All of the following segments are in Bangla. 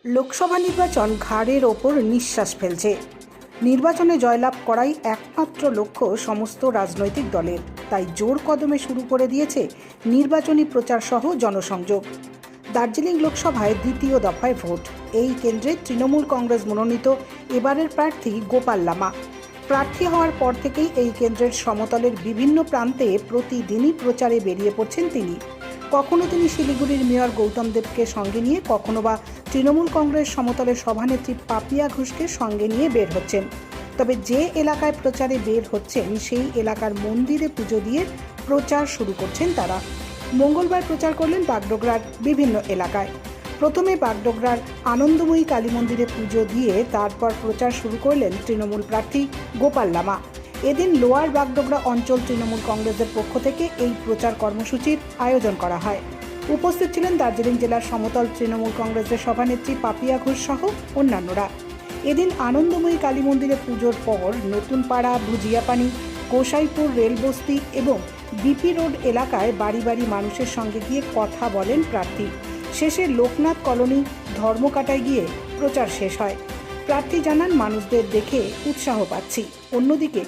লোকসভা নির্বাচন ঘাড়ের ওপর নিঃশ্বাস ফেলছে। নির্বাচনে জয়লাভ করাই একমাত্র লক্ষ্য সমস্ত রাজনৈতিক দলের, তাই জোর কদমে শুরু করে দিয়েছে নির্বাচনী প্রচার সহ জনসংযোগ। দার্জিলিং লোকসভায় দ্বিতীয় দফায় ভোট। এই কেন্দ্রে তৃণমূল কংগ্রেস মনোনীত এবারের প্রার্থী গোপাল লামা। প্রার্থী হওয়ার পর থেকেই এই কেন্দ্রের সমতলের বিভিন্ন প্রান্তে প্রতিদিনই প্রচারে বেরিয়ে পড়ছেন তিনি। কখনো তিনি শিলিগুড়ির মেয়র গৌতম দেবকে সঙ্গে নিয়ে, কখনো বা তৃণমূল কংগ্রেস সমতলের সভানেত্রী পাপিয়া ঘোষকে সঙ্গে নিয়ে বের হচ্ছেন। তবে যে এলাকায় প্রচারে বের হচ্ছেন সেই এলাকার মন্দিরে পুজো দিয়ে প্রচার শুরু করছেন তারা। মঙ্গলবার প্রচার করলেন বাগডোগরার বিভিন্ন এলাকায়। প্রথমে বাগডোগরার আনন্দময়ী কালী মন্দিরে পুজো দিয়ে তারপর প্রচার শুরু করলেন তৃণমূল প্রার্থী গোপাল লামা। এদিন লোয়ার বাগডোগরা অঞ্চল তৃণমূল কংগ্রেসের পক্ষ থেকে এই প্রচার কর্মসূচির আয়োজন করা হয়। উপস্থিত ছিলেন দার্জিলিং জেলার সমতল তৃণমূল কংগ্রেসের সভানেত্রী পাপিয়া ঘোষ সহ অন্যান্যরা। এদিন আনন্দময়ী কালী মন্দিরে পুজোর পর নতুন পাড়া, ভুজিয়াপানি, গোসাইপুর রেলবস্তি এবং বিপি রোড এলাকায় বাড়ি বাড়ি মানুষের সঙ্গে গিয়ে কথা বলেন প্রার্থী। শেষে লোকনাথ কলোনি ধর্মকাটায় গিয়ে প্রচার শেষ হয়। প্রার্থী জানান, মানুষদের দেখে উৎসাহ পাচ্ছি। অন্যদিকে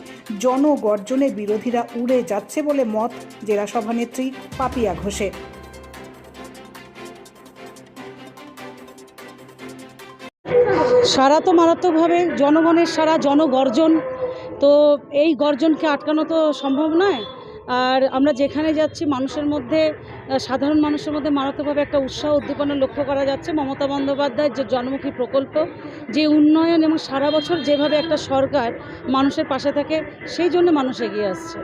জনগর্জনে বিরোধীরা উড়ে যাচ্ছে বলে মত জেলা সভানেত্রী পাপিয়া ঘোষের। সারা তো মারাত্মকভাবে জনগণের সারা, জনগর্জন, তো এই গর্জনকে আটকানো তো সম্ভব নয়। আর আমরা যেখানে যাচ্ছি মানুষের মধ্যে, সাধারণ মানুষের মধ্যে মারাত্মকভাবে একটা উৎসাহ উদ্দীপনা লক্ষ্য করা যাচ্ছে। মমতা বন্দ্যোপাধ্যায়ের যে জনমুখী প্রকল্প, যে উন্নয়ন এবং সারা বছর যেভাবে একটা সরকার মানুষের পাশে থাকে, সেই জন্য মানুষ এগিয়ে আসছে।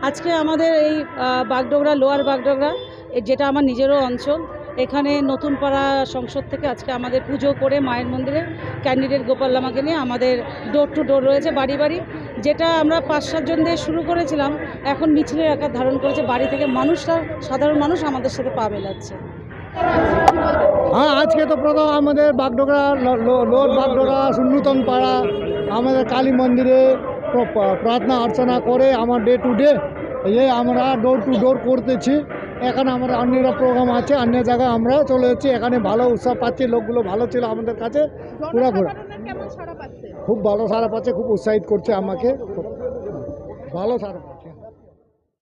আজকে আমাদের এই বাগডোগরা, লোয়ার বাগডোগরা, যেটা আমার নিজেরও অঞ্চল, এখানে নতুন পাড়া সংসদ থেকে আজকে আমাদের পুজো করে মায়ের মন্দিরে ক্যান্ডিডেট গোপাল লামাকে নিয়ে আমাদের ডোর টু ডোর রয়েছে, বাড়ি বাড়ি, যেটা আমরা 5-7 জন দিয়ে শুরু করেছিলাম, এখন মিছিলের আকার ধারণ করেছে। বাড়ি থেকে মানুষরা, সাধারণ মানুষ আমাদের সাথে পা মেলাচ্ছে। হ্যাঁ, আজকে তো প্রথম আমাদের বাগডোগরা, লোয়ার বাগডোগরা, নূতন পাড়া, আমাদের কালী মন্দিরে প্রার্থনা অর্চনা করে আমার ডে টু ডে আমরা ডোর টু ডোর করতেছি। এখানে আমাদের অন্যরা প্রোগ্রাম আছে, অন্য জায়গায় আমরা চলে যাচ্ছি। এখানে ভালো উৎসাহ পাচ্ছি, লোকগুলো ভালো ছিল আমাদের কাছে, পুরো খুব ভালো সাড়া পাচ্ছে, খুব উৎসাহিত করছে আমাকে, ভালো সাড়া।